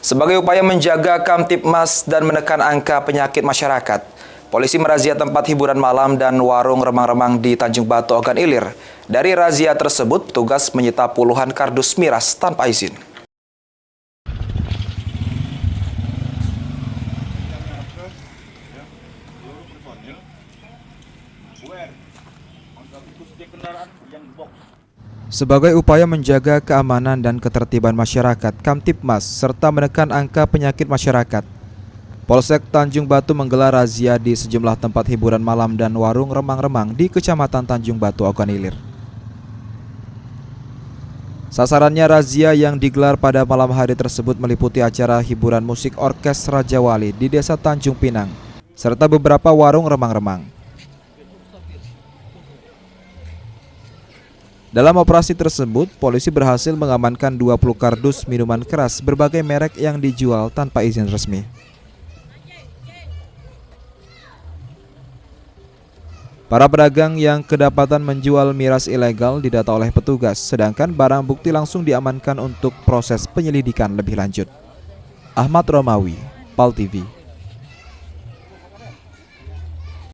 Sebagai upaya menjaga Kamtibmas dan menekan angka penyakit masyarakat, polisi merazia tempat hiburan malam dan warung remang-remang di Tanjung Batu, Ogan Ilir. Dari razia tersebut, petugas menyita puluhan kardus miras tanpa izin. Sebagai upaya menjaga keamanan dan ketertiban masyarakat, Kamtibmas serta menekan angka penyakit masyarakat, Polsek Tanjung Batu menggelar razia di sejumlah tempat hiburan malam dan warung remang-remang di Kecamatan Tanjung Batu, Ogan Ilir. Sasarannya razia yang digelar pada malam hari tersebut meliputi acara hiburan musik orkes Raja Wali di Desa Tanjung Pinang, serta beberapa warung remang-remang. Dalam operasi tersebut, polisi berhasil mengamankan 20 kardus minuman keras berbagai merek yang dijual tanpa izin resmi. Para pedagang yang kedapatan menjual miras ilegal didata oleh petugas, sedangkan barang bukti langsung diamankan untuk proses penyelidikan lebih lanjut. Ahmad Romawi, PAL TV.